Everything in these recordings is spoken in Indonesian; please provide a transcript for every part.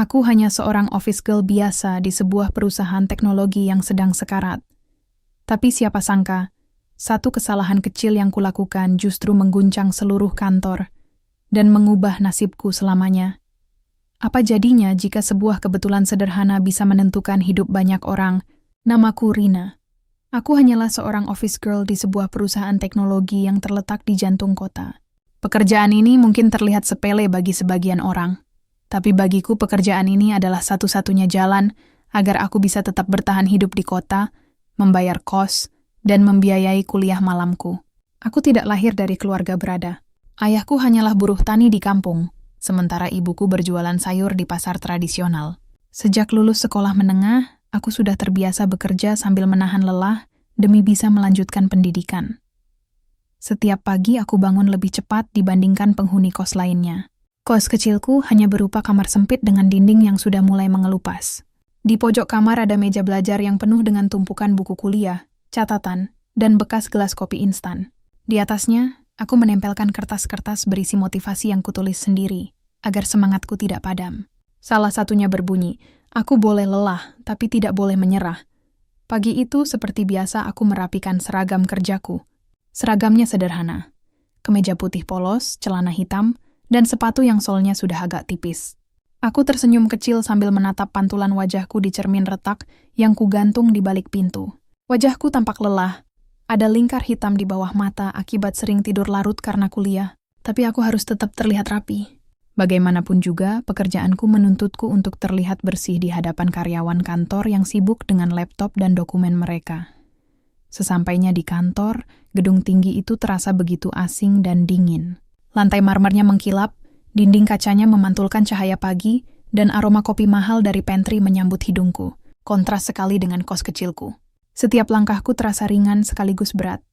Aku hanya seorang office girl biasa di sebuah perusahaan teknologi yang sedang sekarat. Tapi siapa sangka, satu kesalahan kecil yang kulakukan justru mengguncang seluruh kantor dan mengubah nasibku selamanya. Apa jadinya jika sebuah kebetulan sederhana bisa menentukan hidup banyak orang? Namaku Rina. Aku hanyalah seorang office girl di sebuah perusahaan teknologi yang terletak di jantung kota. Pekerjaan ini mungkin terlihat sepele bagi sebagian orang. Tapi bagiku pekerjaan ini adalah satu-satunya jalan agar aku bisa tetap bertahan hidup di kota, membayar kos, dan membiayai kuliah malamku. Aku tidak lahir dari keluarga berada. Ayahku hanyalah buruh tani di kampung, sementara ibuku berjualan sayur di pasar tradisional. Sejak lulus sekolah menengah, aku sudah terbiasa bekerja sambil menahan lelah demi bisa melanjutkan pendidikan. Setiap pagi aku bangun lebih cepat dibandingkan penghuni kos lainnya. Kos kecilku hanya berupa kamar sempit dengan dinding yang sudah mulai mengelupas. Di pojok kamar ada meja belajar yang penuh dengan tumpukan buku kuliah, catatan, dan bekas gelas kopi instan. Di atasnya, aku menempelkan kertas-kertas berisi motivasi yang kutulis sendiri, agar semangatku tidak padam. Salah satunya berbunyi, aku boleh lelah, tapi tidak boleh menyerah. Pagi itu, seperti biasa, aku merapikan seragam kerjaku. Seragamnya sederhana. Kemeja putih polos, celana hitam, dan sepatu yang solnya sudah agak tipis. Aku tersenyum kecil sambil menatap pantulan wajahku di cermin retak yang kugantung di balik pintu. Wajahku tampak lelah. Ada lingkar hitam di bawah mata akibat sering tidur larut karena kuliah. Tapi aku harus tetap terlihat rapi. Bagaimanapun juga, pekerjaanku menuntutku untuk terlihat bersih di hadapan karyawan kantor yang sibuk dengan laptop dan dokumen mereka. Sesampainya di kantor, gedung tinggi itu terasa begitu asing dan dingin. Lantai marmernya mengkilap, dinding kacanya memantulkan cahaya pagi, dan aroma kopi mahal dari pantry menyambut hidungku. Kontras sekali dengan kos kecilku. Setiap langkahku terasa ringan sekaligus berat.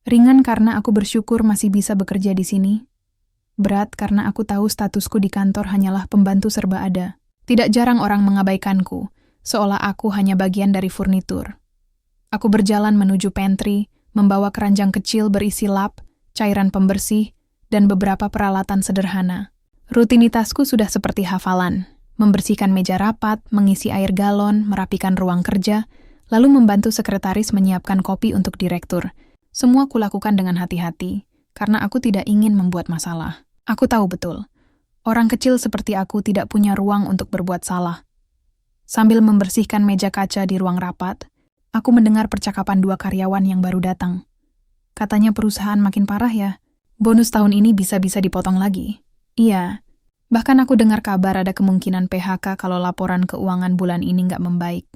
Ringan karena aku bersyukur masih bisa bekerja di sini. Berat karena aku tahu statusku di kantor hanyalah pembantu serba ada. Tidak jarang orang mengabaikanku, seolah aku hanya bagian dari furnitur. Aku berjalan menuju pantry, membawa keranjang kecil berisi lap, cairan pembersih, dan beberapa peralatan sederhana. Rutinitasku sudah seperti hafalan, membersihkan meja rapat, mengisi air galon, merapikan ruang kerja, lalu membantu sekretaris menyiapkan kopi untuk direktur. Semua kulakukan dengan hati-hati, karena aku tidak ingin membuat masalah. Aku tahu betul, orang kecil seperti aku tidak punya ruang untuk berbuat salah. Sambil membersihkan meja kaca di ruang rapat, aku mendengar percakapan dua karyawan yang baru datang. Katanya perusahaan makin parah ya. Bonus tahun ini bisa-bisa dipotong lagi. Iya, bahkan aku dengar kabar ada kemungkinan PHK kalau laporan keuangan bulan ini nggak membaik.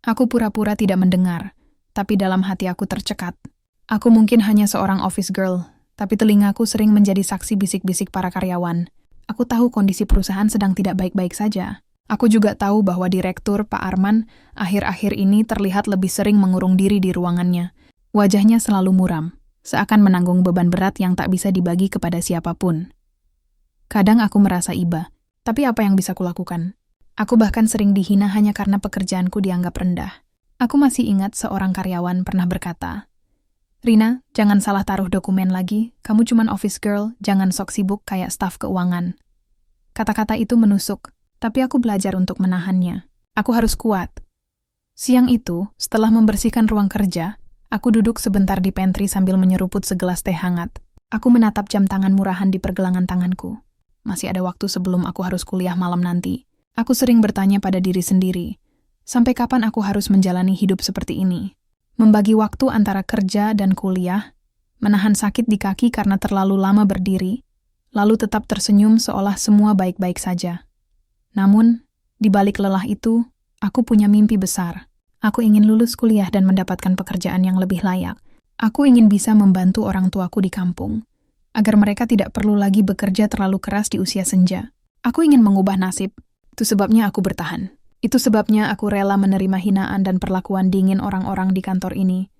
Aku pura-pura tidak mendengar, tapi dalam hati aku tercekat. Aku mungkin hanya seorang office girl, tapi telingaku sering menjadi saksi bisik-bisik para karyawan. Aku tahu kondisi perusahaan sedang tidak baik-baik saja. Aku juga tahu bahwa Direktur Pak Arman akhir-akhir ini terlihat lebih sering mengurung diri di ruangannya. Wajahnya selalu muram, seakan menanggung beban berat yang tak bisa dibagi kepada siapapun. Kadang aku merasa iba, tapi apa yang bisa kulakukan? Aku bahkan sering dihina hanya karena pekerjaanku dianggap rendah. Aku masih ingat seorang karyawan pernah berkata, "Rina, jangan salah taruh dokumen lagi, kamu cuman office girl, jangan sok sibuk kayak staf keuangan." Kata-kata itu menusuk, tapi aku belajar untuk menahannya. Aku harus kuat. Siang itu, setelah membersihkan ruang kerja, aku duduk sebentar di pantry sambil menyeruput segelas teh hangat. Aku menatap jam tangan murahan di pergelangan tanganku. Masih ada waktu sebelum aku harus kuliah malam nanti. Aku sering bertanya pada diri sendiri, sampai kapan aku harus menjalani hidup seperti ini? Membagi waktu antara kerja dan kuliah, menahan sakit di kaki karena terlalu lama berdiri, lalu tetap tersenyum seolah semua baik-baik saja. Namun, di balik lelah itu, aku punya mimpi besar. Aku ingin lulus kuliah dan mendapatkan pekerjaan yang lebih layak. Aku ingin bisa membantu orang tuaku di kampung, agar mereka tidak perlu lagi bekerja terlalu keras di usia senja. Aku ingin mengubah nasib. Itu sebabnya aku bertahan. Itu sebabnya aku rela menerima hinaan dan perlakuan dingin orang-orang di kantor ini.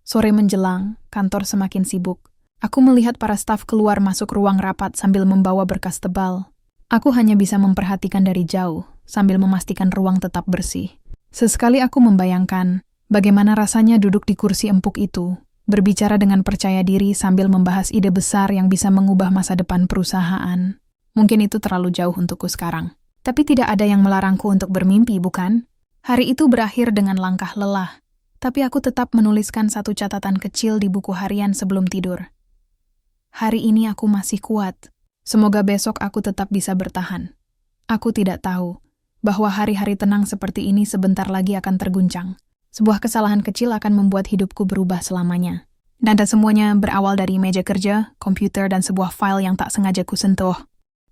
Sore menjelang, kantor semakin sibuk. Aku melihat para staf keluar masuk ruang rapat sambil membawa berkas tebal. Aku hanya bisa memperhatikan dari jauh, sambil memastikan ruang tetap bersih. Sesekali aku membayangkan bagaimana rasanya duduk di kursi empuk itu, berbicara dengan percaya diri sambil membahas ide besar yang bisa mengubah masa depan perusahaan. Mungkin itu terlalu jauh untukku sekarang. Tapi tidak ada yang melarangku untuk bermimpi, bukan? Hari itu berakhir dengan langkah lelah, tapi aku tetap menuliskan satu catatan kecil di buku harian sebelum tidur. Hari ini aku masih kuat. Semoga besok aku tetap bisa bertahan. Aku tidak tahu bahwa hari-hari tenang seperti ini sebentar lagi akan terguncang. Sebuah kesalahan kecil akan membuat hidupku berubah selamanya. Dan semuanya berawal dari meja kerja, komputer, dan sebuah file yang tak sengaja kusentuh.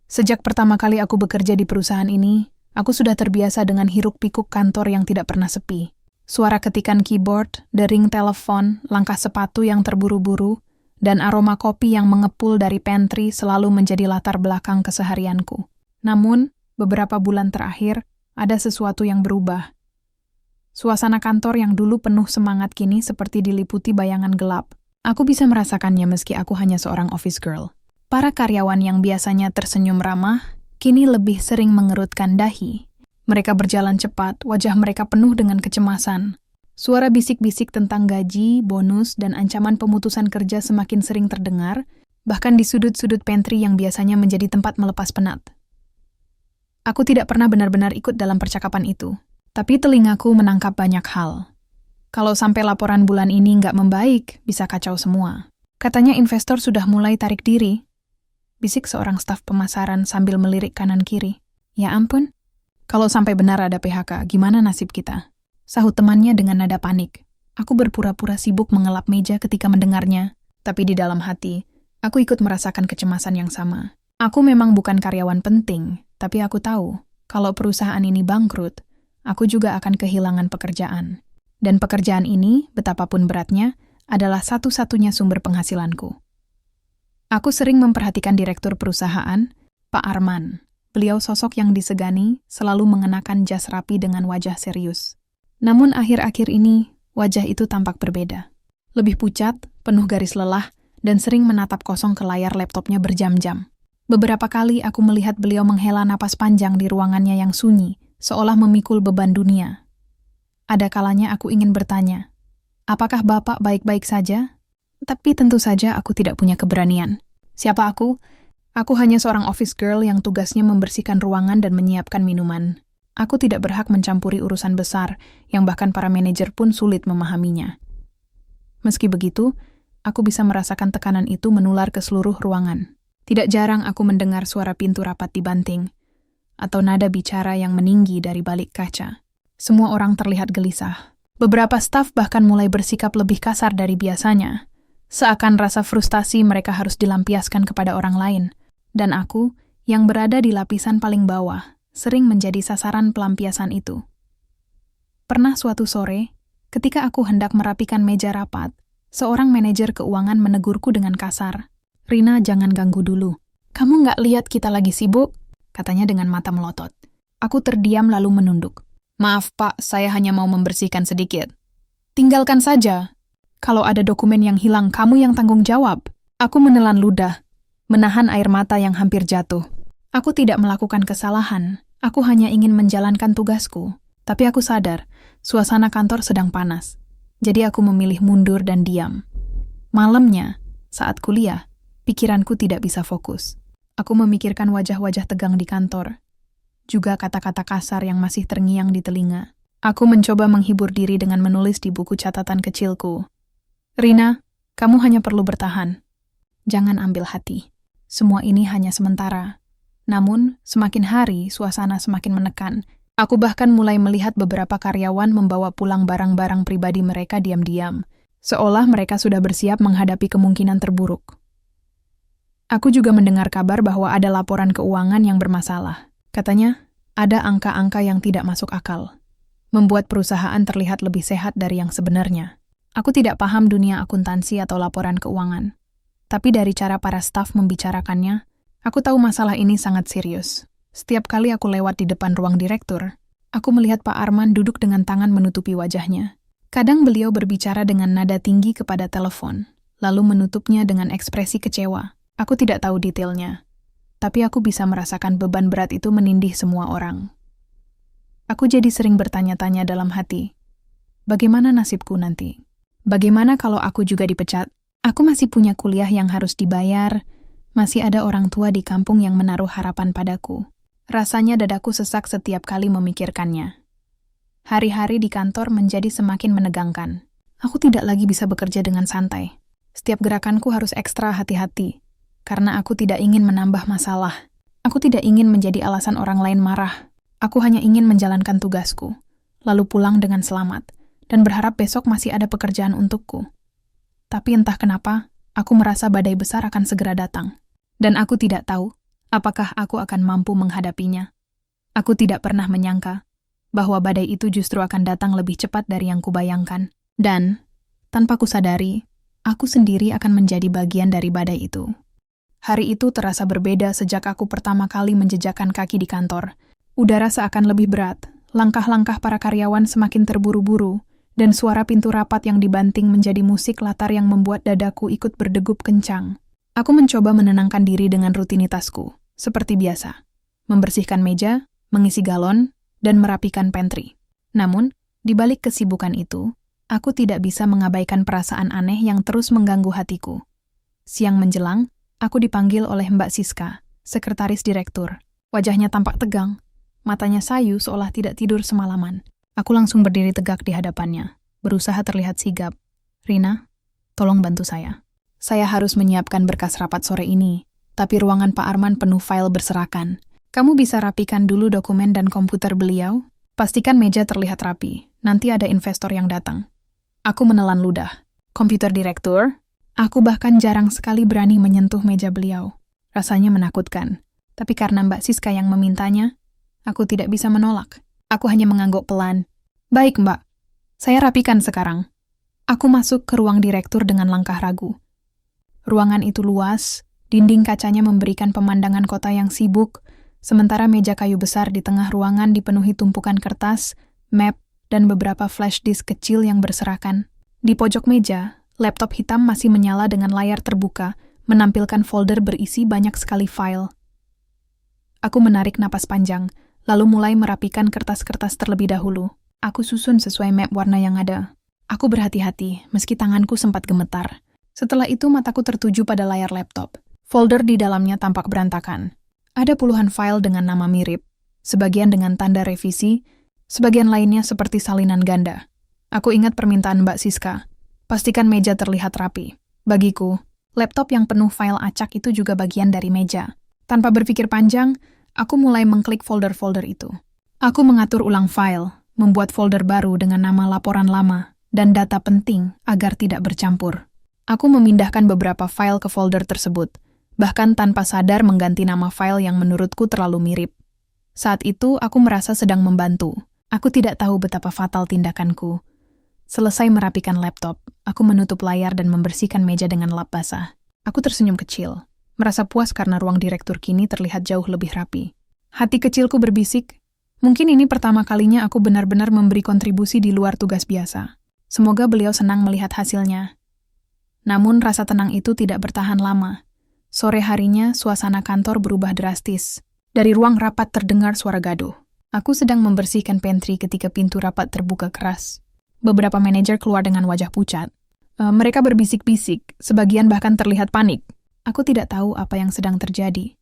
Sejak pertama kali aku bekerja di perusahaan ini, aku sudah terbiasa dengan hiruk-pikuk kantor yang tidak pernah sepi. Suara ketikan keyboard, dering telepon, langkah sepatu yang terburu-buru, dan aroma kopi yang mengepul dari pantry selalu menjadi latar belakang keseharianku. Namun, beberapa bulan terakhir, ada sesuatu yang berubah. Suasana kantor yang dulu penuh semangat kini seperti diliputi bayangan gelap. Aku bisa merasakannya meski aku hanya seorang office girl. Para karyawan yang biasanya tersenyum ramah, kini lebih sering mengerutkan dahi. Mereka berjalan cepat, wajah mereka penuh dengan kecemasan. Suara bisik-bisik tentang gaji, bonus, dan ancaman pemutusan kerja semakin sering terdengar, bahkan di sudut-sudut pantry yang biasanya menjadi tempat melepas penat. Aku tidak pernah benar-benar ikut dalam percakapan itu, tapi telingaku menangkap banyak hal. Kalau sampai laporan bulan ini nggak membaik, bisa kacau semua. Katanya investor sudah mulai tarik diri. Bisik seorang staf pemasaran sambil melirik kanan-kiri. Ya ampun, kalau sampai benar ada PHK, gimana nasib kita? Sahut temannya dengan nada panik. Aku berpura-pura sibuk mengelap meja ketika mendengarnya, tapi di dalam hati, aku ikut merasakan kecemasan yang sama. Aku memang bukan karyawan penting, tapi aku tahu, kalau perusahaan ini bangkrut, aku juga akan kehilangan pekerjaan. Dan pekerjaan ini, betapapun beratnya, adalah satu-satunya sumber penghasilanku. Aku sering memperhatikan direktur perusahaan, Pak Arman. Beliau sosok yang disegani, selalu mengenakan jas rapi dengan wajah serius. Namun akhir-akhir ini, wajah itu tampak berbeda. Lebih pucat, penuh garis lelah, dan sering menatap kosong ke layar laptopnya berjam-jam. Beberapa kali aku melihat beliau menghela napas panjang di ruangannya yang sunyi, seolah memikul beban dunia. Ada kalanya aku ingin bertanya, apakah Bapak baik-baik saja? Tapi tentu saja aku tidak punya keberanian. Siapa aku? Aku hanya seorang office girl yang tugasnya membersihkan ruangan dan menyiapkan minuman. Aku tidak berhak mencampuri urusan besar yang bahkan para manajer pun sulit memahaminya. Meski begitu, aku bisa merasakan tekanan itu menular ke seluruh ruangan. Tidak jarang aku mendengar suara pintu rapat dibanting, atau nada bicara yang meninggi dari balik kaca. Semua orang terlihat gelisah. Beberapa staf bahkan mulai bersikap lebih kasar dari biasanya. Seakan rasa frustasi mereka harus dilampiaskan kepada orang lain. Dan aku, yang berada di lapisan paling bawah, sering menjadi sasaran pelampiasan itu. Pernah suatu sore, ketika aku hendak merapikan meja rapat, seorang manajer keuangan menegurku dengan kasar. "Rina, jangan ganggu dulu. Kamu nggak lihat kita lagi sibuk?" katanya dengan mata melotot. Aku terdiam lalu menunduk. "Maaf Pak, saya hanya mau membersihkan sedikit." "Tinggalkan saja. Kalau ada dokumen yang hilang, kamu yang tanggung jawab." Aku menelan ludah, menahan air mata yang hampir jatuh. Aku tidak melakukan kesalahan, aku hanya ingin menjalankan tugasku. Tapi aku sadar, suasana kantor sedang panas. Jadi aku memilih mundur dan diam. Malamnya, saat kuliah, pikiranku tidak bisa fokus. Aku memikirkan wajah-wajah tegang di kantor. Juga kata-kata kasar yang masih terngiang di telinga. Aku mencoba menghibur diri dengan menulis di buku catatan kecilku. "Rina, kamu hanya perlu bertahan. Jangan ambil hati. Semua ini hanya sementara." Namun, semakin hari, suasana semakin menekan. Aku bahkan mulai melihat beberapa karyawan membawa pulang barang-barang pribadi mereka diam-diam, seolah mereka sudah bersiap menghadapi kemungkinan terburuk. Aku juga mendengar kabar bahwa ada laporan keuangan yang bermasalah. Katanya, ada angka-angka yang tidak masuk akal, membuat perusahaan terlihat lebih sehat dari yang sebenarnya. Aku tidak paham dunia akuntansi atau laporan keuangan. Tapi dari cara para staf membicarakannya, aku tahu masalah ini sangat serius. Setiap kali aku lewat di depan ruang direktur, aku melihat Pak Arman duduk dengan tangan menutupi wajahnya. Kadang beliau berbicara dengan nada tinggi kepada telepon, lalu menutupnya dengan ekspresi kecewa. Aku tidak tahu detailnya, tapi aku bisa merasakan beban berat itu menindih semua orang. Aku jadi sering bertanya-tanya dalam hati, bagaimana nasibku nanti? Bagaimana kalau aku juga dipecat? Aku masih punya kuliah yang harus dibayar, masih ada orang tua di kampung yang menaruh harapan padaku. Rasanya dadaku sesak setiap kali memikirkannya. Hari-hari di kantor menjadi semakin menegangkan. Aku tidak lagi bisa bekerja dengan santai. Setiap gerakanku harus ekstra hati-hati, karena aku tidak ingin menambah masalah. Aku tidak ingin menjadi alasan orang lain marah. Aku hanya ingin menjalankan tugasku, lalu pulang dengan selamat, dan berharap besok masih ada pekerjaan untukku. Tapi entah kenapa, aku merasa badai besar akan segera datang. Dan aku tidak tahu apakah aku akan mampu menghadapinya. Aku tidak pernah menyangka bahwa badai itu justru akan datang lebih cepat dari yang kubayangkan. Dan, tanpa kusadari, aku sendiri akan menjadi bagian dari badai itu. Hari itu terasa berbeda sejak aku pertama kali menjejakkan kaki di kantor. Udara seakan lebih berat, langkah-langkah para karyawan semakin terburu-buru, dan suara pintu rapat yang dibanting menjadi musik latar yang membuat dadaku ikut berdegup kencang. Aku mencoba menenangkan diri dengan rutinitasku, seperti biasa. Membersihkan meja, mengisi galon, dan merapikan pantry. Namun, di balik kesibukan itu, aku tidak bisa mengabaikan perasaan aneh yang terus mengganggu hatiku. Siang menjelang, aku dipanggil oleh Mbak Siska, sekretaris direktur. Wajahnya tampak tegang, matanya sayu seolah tidak tidur semalaman. Aku langsung berdiri tegak di hadapannya, berusaha terlihat sigap. "Rina, tolong bantu saya. Saya harus menyiapkan berkas rapat sore ini, tapi ruangan Pak Arman penuh file berserakan. Kamu bisa rapikan dulu dokumen dan komputer beliau? Pastikan meja terlihat rapi, nanti ada investor yang datang." Aku menelan ludah. Komputer direktur? Aku bahkan jarang sekali berani menyentuh meja beliau. Rasanya menakutkan. Tapi karena Mbak Siska yang memintanya, aku tidak bisa menolak. Aku hanya mengangguk pelan. "Baik, Mbak. Saya rapikan sekarang." Aku masuk ke ruang direktur dengan langkah ragu. Ruangan itu luas, dinding kacanya memberikan pemandangan kota yang sibuk, sementara meja kayu besar di tengah ruangan dipenuhi tumpukan kertas, map, dan beberapa flash disk kecil yang berserakan. Di pojok meja, laptop hitam masih menyala dengan layar terbuka, menampilkan folder berisi banyak sekali file. Aku menarik napas panjang, lalu mulai merapikan kertas-kertas terlebih dahulu. Aku susun sesuai map warna yang ada. Aku berhati-hati, meski tanganku sempat gemetar. Setelah itu mataku tertuju pada layar laptop. Folder di dalamnya tampak berantakan. Ada puluhan file dengan nama mirip, sebagian dengan tanda revisi, sebagian lainnya seperti salinan ganda. Aku ingat permintaan Mbak Siska. Pastikan meja terlihat rapi. Bagiku, laptop yang penuh file acak itu juga bagian dari meja. Tanpa berpikir panjang, aku mulai mengklik folder-folder itu. Aku mengatur ulang file, membuat folder baru dengan nama laporan lama, dan data penting agar tidak bercampur. Aku memindahkan beberapa file ke folder tersebut, bahkan tanpa sadar mengganti nama file yang menurutku terlalu mirip. Saat itu, aku merasa sedang membantu. Aku tidak tahu betapa fatal tindakanku. Selesai merapikan laptop, aku menutup layar dan membersihkan meja dengan lap basah. Aku tersenyum kecil, merasa puas karena ruang direktur kini terlihat jauh lebih rapi. Hati kecilku berbisik, mungkin ini pertama kalinya aku benar-benar memberi kontribusi di luar tugas biasa. Semoga beliau senang melihat hasilnya. Namun rasa tenang itu tidak bertahan lama. Sore harinya, suasana kantor berubah drastis. Dari ruang rapat terdengar suara gaduh. Aku sedang membersihkan pantry ketika pintu rapat terbuka keras. Beberapa manajer keluar dengan wajah pucat. Mereka berbisik-bisik, sebagian bahkan terlihat panik. Aku tidak tahu apa yang sedang terjadi.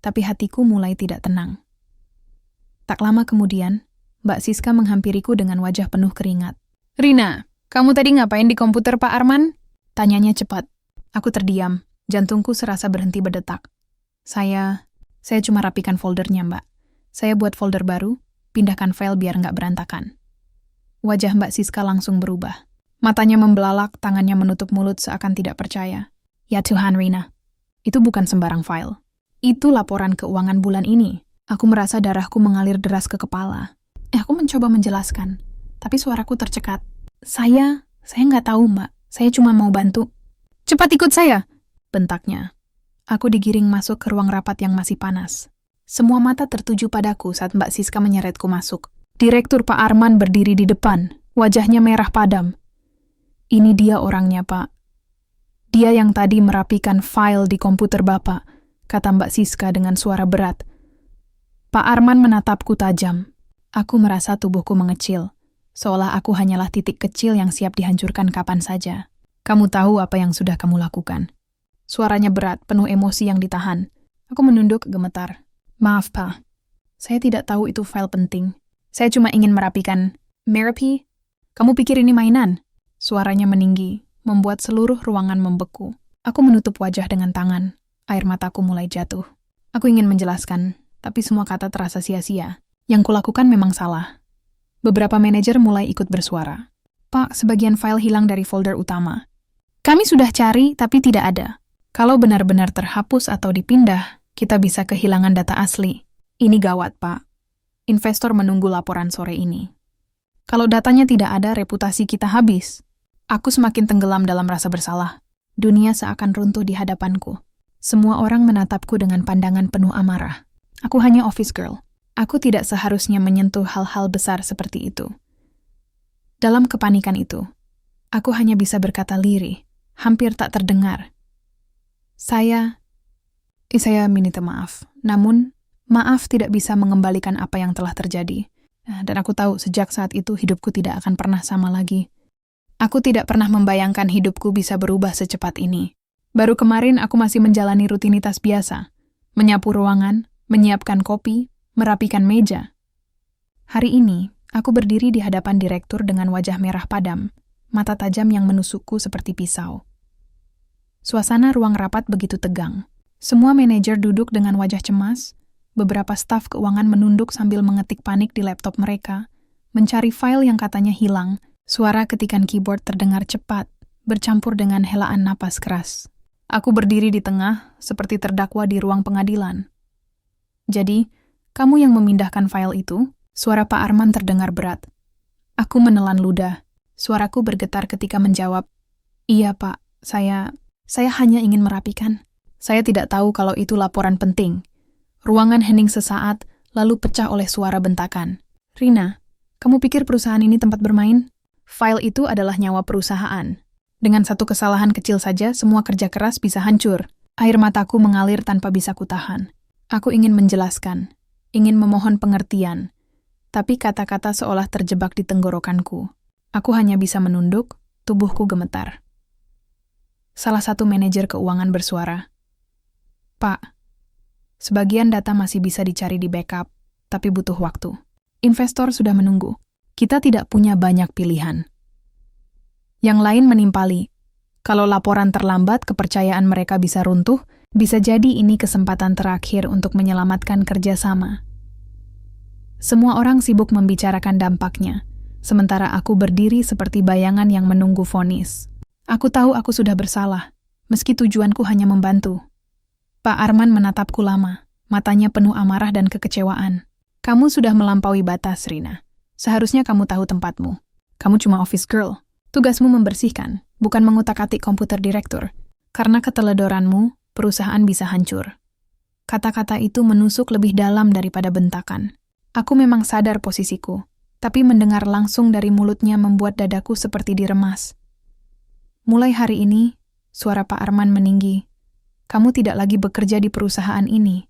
Tapi hatiku mulai tidak tenang. Tak lama kemudian, Mbak Siska menghampiriku dengan wajah penuh keringat. "Rina, kamu tadi ngapain di komputer Pak Arman?" Tanyanya cepat. Aku terdiam, jantungku serasa berhenti berdetak. Saya cuma rapikan foldernya, Mbak. Saya buat folder baru, pindahkan file biar nggak berantakan." Wajah Mbak Siska langsung berubah. Matanya membelalak, tangannya menutup mulut seakan tidak percaya. "Ya Tuhan, Rina. Itu bukan sembarang file. Itu laporan keuangan bulan ini." Aku merasa darahku mengalir deras ke kepala. Aku mencoba menjelaskan, tapi suaraku tercekat. Saya nggak tahu, Mbak. Saya cuma mau bantu." "Cepat ikut saya!" bentaknya. Aku digiring masuk ke ruang rapat yang masih panas. Semua mata tertuju padaku saat Mbak Siska menyeretku masuk. Direktur Pak Arman berdiri di depan, wajahnya merah padam. "Ini dia orangnya, Pak. Dia yang tadi merapikan file di komputer Bapak," kata Mbak Siska dengan suara berat. Pak Arman menatapku tajam. Aku merasa tubuhku mengecil, seolah aku hanyalah titik kecil yang siap dihancurkan kapan saja. "Kamu tahu apa yang sudah kamu lakukan?" Suaranya berat, penuh emosi yang ditahan. Aku menunduk gemetar. "Maaf, Pak. Saya tidak tahu itu file penting. Saya cuma ingin merapikan. Merapi? Kamu pikir ini mainan? Suaranya meninggi, membuat seluruh ruangan membeku. Aku menutup wajah dengan tangan. Air mataku mulai jatuh. Aku ingin menjelaskan, tapi semua kata terasa sia-sia. Yang kulakukan memang salah. Beberapa manajer mulai ikut bersuara. Pak, sebagian file hilang dari folder utama. Kami sudah cari, tapi tidak ada. Kalau benar-benar terhapus atau dipindah, kita bisa kehilangan data asli. Ini gawat, Pak. Investor menunggu laporan sore ini. Kalau datanya tidak ada, reputasi kita habis. Aku semakin tenggelam dalam rasa bersalah. Dunia seakan runtuh di hadapanku. Semua orang menatapku dengan pandangan penuh amarah. Aku hanya office girl. Aku tidak seharusnya menyentuh hal-hal besar seperti itu. Dalam kepanikan itu, aku hanya bisa berkata lirih, hampir tak terdengar. Saya minta maaf. Namun, maaf tidak bisa mengembalikan apa yang telah terjadi. Dan aku tahu sejak saat itu hidupku tidak akan pernah sama lagi. Aku tidak pernah membayangkan hidupku bisa berubah secepat ini. Baru kemarin aku masih menjalani rutinitas biasa. Menyapu ruangan, menyiapkan kopi, merapikan meja. Hari ini, aku berdiri di hadapan direktur dengan wajah merah padam, mata tajam yang menusukku seperti pisau. Suasana ruang rapat begitu tegang. Semua manajer duduk dengan wajah cemas, beberapa staf keuangan menunduk sambil mengetik panik di laptop mereka, mencari file yang katanya hilang. Suara ketikan keyboard terdengar cepat, bercampur dengan helaan napas keras. Aku berdiri di tengah, seperti terdakwa di ruang pengadilan. Jadi, kamu yang memindahkan file itu? Suara Pak Arman terdengar berat. Aku menelan ludah. Suaraku bergetar ketika menjawab, "Iya, Pak, saya hanya ingin merapikan. Saya tidak tahu kalau itu laporan penting." Ruangan hening sesaat, lalu pecah oleh suara bentakan. "Rina, kamu pikir perusahaan ini tempat bermain? File itu adalah nyawa perusahaan. Dengan satu kesalahan kecil saja, semua kerja keras bisa hancur." Air mataku mengalir tanpa bisa kutahan. Aku ingin menjelaskan, ingin memohon pengertian, tapi kata-kata seolah terjebak di tenggorokanku. Aku hanya bisa menunduk, tubuhku gemetar. Salah satu manajer keuangan bersuara, "Pak, sebagian data masih bisa dicari di backup, tapi butuh waktu. Investor sudah menunggu. Kita tidak punya banyak pilihan." Yang lain menimpali, kalau laporan terlambat, kepercayaan mereka bisa runtuh, bisa jadi ini kesempatan terakhir untuk menyelamatkan kerjasama. Semua orang sibuk membicarakan dampaknya, sementara aku berdiri seperti bayangan yang menunggu vonis. Aku tahu aku sudah bersalah, meski tujuanku hanya membantu. Pak Arman menatapku lama, matanya penuh amarah dan kekecewaan. "Kamu sudah melampaui batas, Rina. Seharusnya kamu tahu tempatmu. Kamu cuma office girl. Tugasmu membersihkan, bukan mengutak-atik komputer direktur. Karena keteledoranmu, perusahaan bisa hancur." Kata-kata itu menusuk lebih dalam daripada bentakan. Aku memang sadar posisiku, tapi mendengar langsung dari mulutnya membuat dadaku seperti diremas. "Mulai hari ini," suara Pak Arman meninggi, "kamu tidak lagi bekerja di perusahaan ini."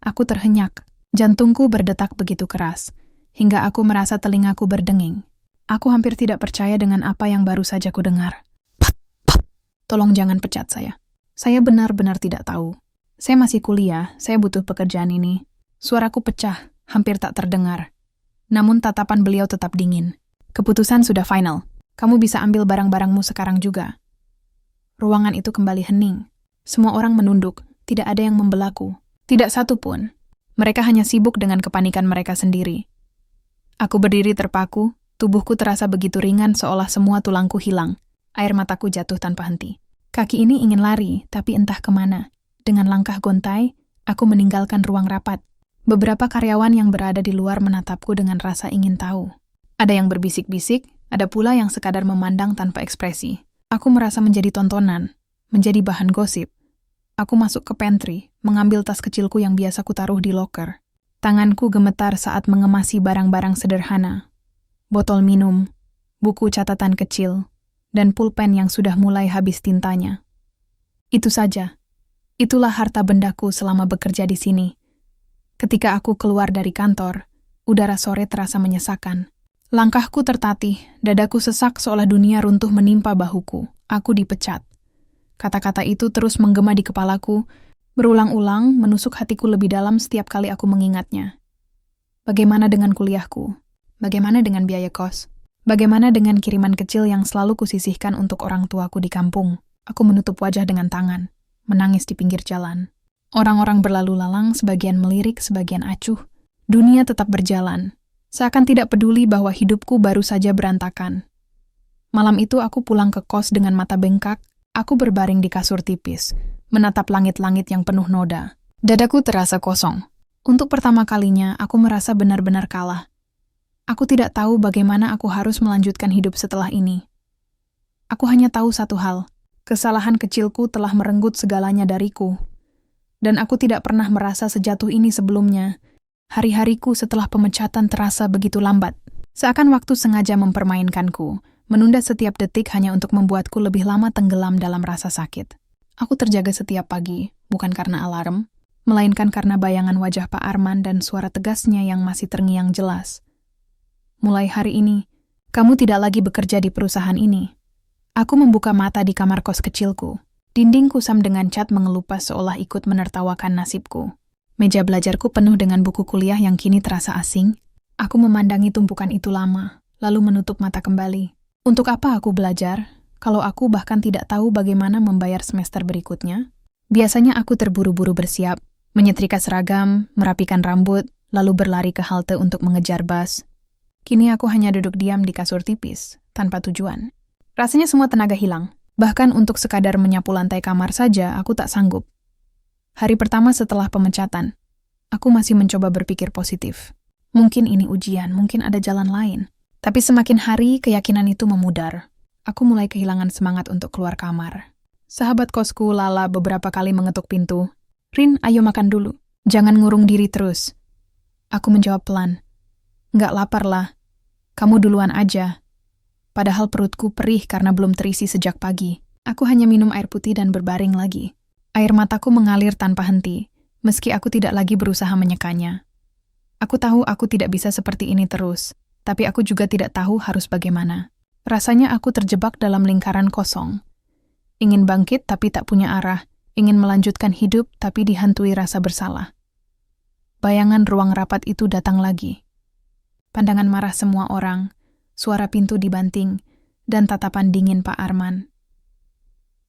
Aku terhenyak, jantungku berdetak begitu keras, hingga aku merasa telingaku berdenging. Aku hampir tidak percaya dengan apa yang baru saja ku dengar. "Pat, pat, tolong jangan pecat saya. Saya benar-benar tidak tahu. Saya masih kuliah, saya butuh pekerjaan ini." Suaraku pecah, hampir tak terdengar. Namun tatapan beliau tetap dingin. "Keputusan sudah final. Kamu bisa ambil barang-barangmu sekarang juga." Ruangan itu kembali hening. Semua orang menunduk, tidak ada yang membelaku. Tidak satu pun. Mereka hanya sibuk dengan kepanikan mereka sendiri. Aku berdiri terpaku, tubuhku terasa begitu ringan seolah semua tulangku hilang. Air mataku jatuh tanpa henti. Kaki ini ingin lari, tapi entah kemana. Dengan langkah gontai, aku meninggalkan ruang rapat. Beberapa karyawan yang berada di luar menatapku dengan rasa ingin tahu. Ada yang berbisik-bisik, ada pula yang sekadar memandang tanpa ekspresi. Aku merasa menjadi tontonan, menjadi bahan gosip. Aku masuk ke pantry, mengambil tas kecilku yang biasa kutaruh di loker. Tanganku gemetar saat mengemasi barang-barang sederhana. Botol minum, buku catatan kecil, dan pulpen yang sudah mulai habis tintanya. Itu saja. Itulah harta bendaku selama bekerja di sini. Ketika aku keluar dari kantor, udara sore terasa menyesakan. Langkahku tertatih, dadaku sesak seolah dunia runtuh menimpa bahuku. Aku dipecat. Kata-kata itu terus menggema di kepalaku, berulang-ulang menusuk hatiku lebih dalam setiap kali aku mengingatnya. Bagaimana dengan kuliahku? Bagaimana dengan biaya kos? Bagaimana dengan kiriman kecil yang selalu kusisihkan untuk orang tuaku di kampung? Aku menutup wajah dengan tangan, menangis di pinggir jalan. Orang-orang berlalu lalang, sebagian melirik, sebagian acuh. Dunia tetap berjalan. Seakan tidak peduli bahwa hidupku baru saja berantakan. Malam itu aku pulang ke kos dengan mata bengkak. Aku berbaring di kasur tipis, menatap langit-langit yang penuh noda. Dadaku terasa kosong. Untuk pertama kalinya, aku merasa benar-benar kalah. Aku tidak tahu bagaimana aku harus melanjutkan hidup setelah ini. Aku hanya tahu satu hal, kesalahan kecilku telah merenggut segalanya dariku. Dan aku tidak pernah merasa sejatuh ini sebelumnya. Hari-hariku setelah pemecatan terasa begitu lambat. Seakan waktu sengaja mempermainkanku, menunda setiap detik hanya untuk membuatku lebih lama tenggelam dalam rasa sakit. Aku terjaga setiap pagi, bukan karena alarm, melainkan karena bayangan wajah Pak Arman dan suara tegasnya yang masih terngiang jelas. Mulai hari ini, kamu tidak lagi bekerja di perusahaan ini. Aku membuka mata di kamar kos kecilku. Dinding kusam dengan cat mengelupas seolah ikut menertawakan nasibku. Meja belajarku penuh dengan buku kuliah yang kini terasa asing. Aku memandangi tumpukan itu lama, lalu menutup mata kembali. Untuk apa aku belajar, kalau aku bahkan tidak tahu bagaimana membayar semester berikutnya? Biasanya aku terburu-buru bersiap, menyetrika seragam, merapikan rambut, lalu berlari ke halte untuk mengejar bus. Kini aku hanya duduk diam di kasur tipis, tanpa tujuan. Rasanya semua tenaga hilang. Bahkan untuk sekadar menyapu lantai kamar saja, aku tak sanggup. Hari pertama setelah pemecatan, aku masih mencoba berpikir positif. Mungkin ini ujian, mungkin ada jalan lain. Tapi semakin hari, keyakinan itu memudar. Aku mulai kehilangan semangat untuk keluar kamar. Sahabat kosku Lala beberapa kali mengetuk pintu. "Rin, ayo makan dulu. Jangan ngurung diri terus." Aku menjawab pelan. "Nggak lapar lah. Kamu duluan aja." Padahal perutku perih karena belum terisi sejak pagi. Aku hanya minum air putih dan berbaring lagi. Air mataku mengalir tanpa henti, meski aku tidak lagi berusaha menyekanya. Aku tahu aku tidak bisa seperti ini terus, tapi aku juga tidak tahu harus bagaimana. Rasanya aku terjebak dalam lingkaran kosong. Ingin bangkit tapi tak punya arah, ingin melanjutkan hidup tapi dihantui rasa bersalah. Bayangan ruang rapat itu datang lagi. Pandangan marah semua orang, suara pintu dibanting, dan tatapan dingin Pak Arman.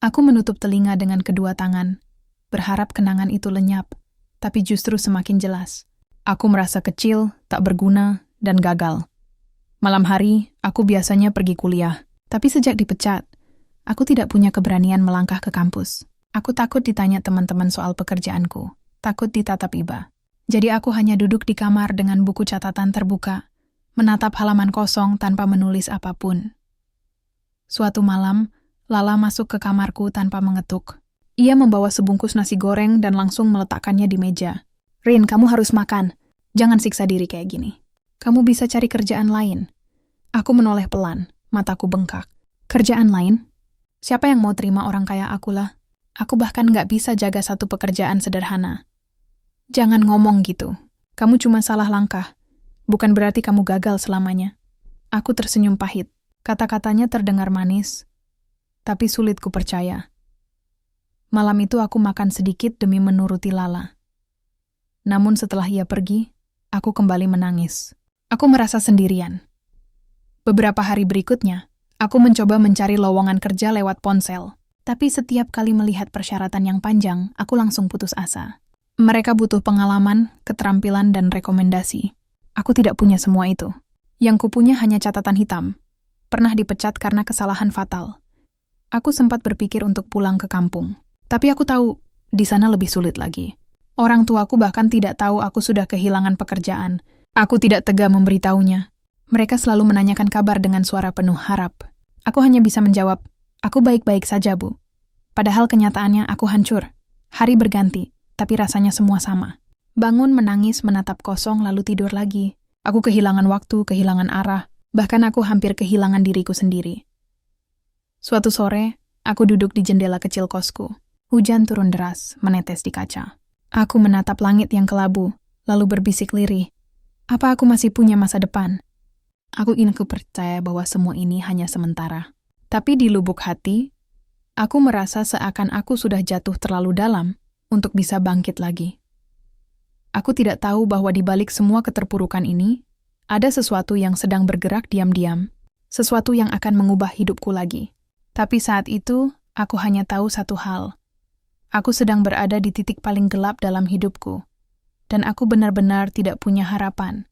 Aku menutup telinga dengan kedua tangan, berharap kenangan itu lenyap, tapi justru semakin jelas. Aku merasa kecil, tak berguna, dan gagal. Malam hari, aku biasanya pergi kuliah, tapi sejak dipecat, aku tidak punya keberanian melangkah ke kampus. Aku takut ditanya teman-teman soal pekerjaanku, takut ditatap iba. Jadi aku hanya duduk di kamar dengan buku catatan terbuka, menatap halaman kosong tanpa menulis apapun. Suatu malam, Lala masuk ke kamarku tanpa mengetuk. Ia membawa sebungkus nasi goreng dan langsung meletakkannya di meja. "Rin, kamu harus makan. Jangan siksa diri kayak gini. Kamu bisa cari kerjaan lain." Aku menoleh pelan, mataku bengkak. "Kerjaan lain? Siapa yang mau terima orang kaya akulah? Aku bahkan nggak bisa jaga satu pekerjaan sederhana." "Jangan ngomong gitu. Kamu cuma salah langkah. Bukan berarti kamu gagal selamanya." Aku tersenyum pahit. Kata-katanya terdengar manis, tapi sulit ku percaya. Malam itu aku makan sedikit demi menuruti Lala. Namun setelah ia pergi, aku kembali menangis. Aku merasa sendirian. Beberapa hari berikutnya, aku mencoba mencari lowongan kerja lewat ponsel. Tapi setiap kali melihat persyaratan yang panjang, aku langsung putus asa. Mereka butuh pengalaman, keterampilan, dan rekomendasi. Aku tidak punya semua itu. Yang kupunya hanya catatan hitam. Pernah dipecat karena kesalahan fatal. Aku sempat berpikir untuk pulang ke kampung. Tapi aku tahu, di sana lebih sulit lagi. Orang tuaku bahkan tidak tahu aku sudah kehilangan pekerjaan. Aku tidak tega memberitahunya. Mereka selalu menanyakan kabar dengan suara penuh harap. Aku hanya bisa menjawab, "Aku baik-baik saja, Bu." Padahal kenyataannya aku hancur. Hari berganti, tapi rasanya semua sama. Bangun menangis menatap kosong lalu tidur lagi. Aku kehilangan waktu, kehilangan arah. Bahkan aku hampir kehilangan diriku sendiri. Suatu sore, aku duduk di jendela kecil kosku. Hujan turun deras, menetes di kaca. Aku menatap langit yang kelabu, lalu berbisik lirih. Apa aku masih punya masa depan? Aku ingin percaya bahwa semua ini hanya sementara. Tapi di lubuk hati, aku merasa seakan aku sudah jatuh terlalu dalam untuk bisa bangkit lagi. Aku tidak tahu bahwa di balik semua keterpurukan ini, ada sesuatu yang sedang bergerak diam-diam, sesuatu yang akan mengubah hidupku lagi. Tapi saat itu, aku hanya tahu satu hal. Aku sedang berada di titik paling gelap dalam hidupku, dan aku benar-benar tidak punya harapan.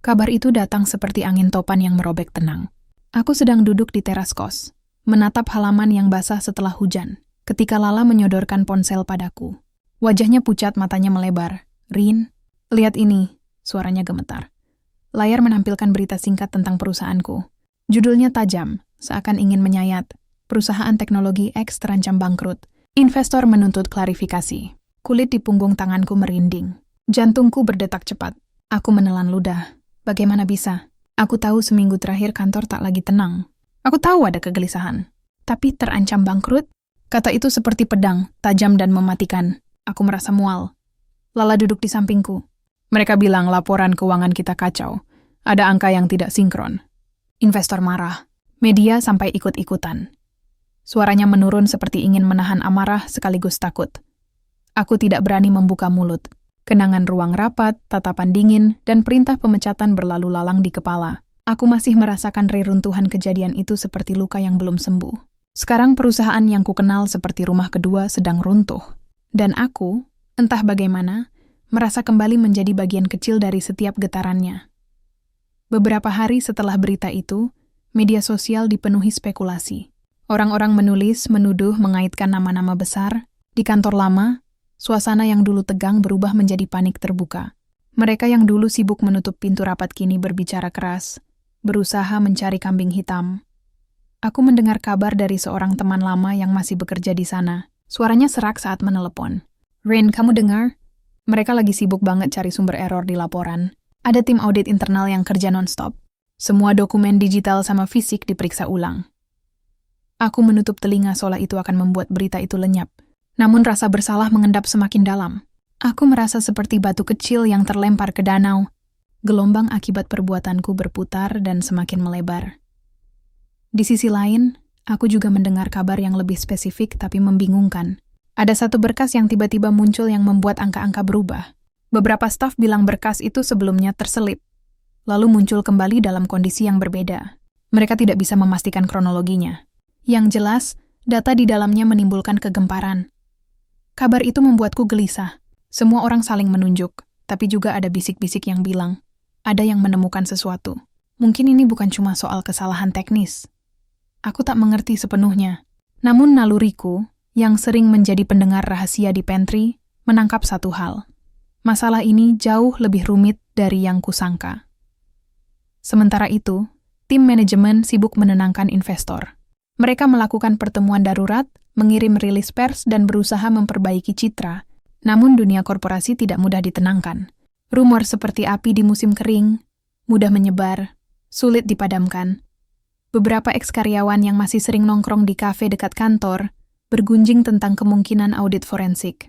Kabar itu datang seperti angin topan yang merobek tenang. Aku sedang duduk di teras kos, menatap halaman yang basah setelah hujan, ketika Lala menyodorkan ponsel padaku. Wajahnya pucat, matanya melebar. "Rin, lihat ini," suaranya gemetar. Layar menampilkan berita singkat tentang perusahaanku. Judulnya tajam, seakan ingin menyayat. Perusahaan teknologi X terancam bangkrut. Investor menuntut klarifikasi. Kulit di punggung tanganku merinding. Jantungku berdetak cepat. Aku menelan ludah. Bagaimana bisa? Aku tahu seminggu terakhir kantor tak lagi tenang. Aku tahu ada kegelisahan. Tapi terancam bangkrut? Kata itu seperti pedang, tajam dan mematikan. Aku merasa mual. Lala duduk di sampingku. Mereka bilang laporan keuangan kita kacau. Ada angka yang tidak sinkron. Investor marah. Media sampai ikut-ikutan. Suaranya menurun seperti ingin menahan amarah sekaligus takut. Aku tidak berani membuka mulut. Kenangan ruang rapat, tatapan dingin, dan perintah pemecatan berlalu lalang di kepala. Aku masih merasakan reruntuhan kejadian itu seperti luka yang belum sembuh. Sekarang perusahaan yang kukenal seperti rumah kedua sedang runtuh. Dan aku, entah bagaimana, merasa kembali menjadi bagian kecil dari setiap getarannya. Beberapa hari setelah berita itu, media sosial dipenuhi spekulasi. Orang-orang menulis, menuduh, mengaitkan nama-nama besar. Di kantor lama, suasana yang dulu tegang berubah menjadi panik terbuka. Mereka yang dulu sibuk menutup pintu rapat kini berbicara keras, berusaha mencari kambing hitam. Aku mendengar kabar dari seorang teman lama yang masih bekerja di sana. Suaranya serak saat menelepon. "Rin, kamu dengar? Mereka lagi sibuk banget cari sumber error di laporan. Ada tim audit internal yang kerja non-stop. Semua dokumen digital sama fisik diperiksa ulang." Aku menutup telinga seolah itu akan membuat berita itu lenyap. Namun rasa bersalah mengendap semakin dalam. Aku merasa seperti batu kecil yang terlempar ke danau. Gelombang akibat perbuatanku berputar dan semakin melebar. Di sisi lain, aku juga mendengar kabar yang lebih spesifik tapi membingungkan. Ada satu berkas yang tiba-tiba muncul yang membuat angka-angka berubah. Beberapa staf bilang berkas itu sebelumnya terselip, lalu muncul kembali dalam kondisi yang berbeda. Mereka tidak bisa memastikan kronologinya. Yang jelas, data di dalamnya menimbulkan kegemparan. Kabar itu membuatku gelisah. Semua orang saling menunjuk, tapi juga ada bisik-bisik yang bilang, ada yang menemukan sesuatu. Mungkin ini bukan cuma soal kesalahan teknis. Aku tak mengerti sepenuhnya. Namun naluriku, yang sering menjadi pendengar rahasia di pantry, menangkap satu hal. Masalah ini jauh lebih rumit dari yang kusangka. Sementara itu, tim manajemen sibuk menenangkan investor. Mereka melakukan pertemuan darurat, mengirim rilis pers, dan berusaha memperbaiki citra. Namun dunia korporasi tidak mudah ditenangkan. Rumor seperti api di musim kering, mudah menyebar, sulit dipadamkan. Beberapa eks-karyawan yang masih sering nongkrong di kafe dekat kantor bergunjing tentang kemungkinan audit forensik.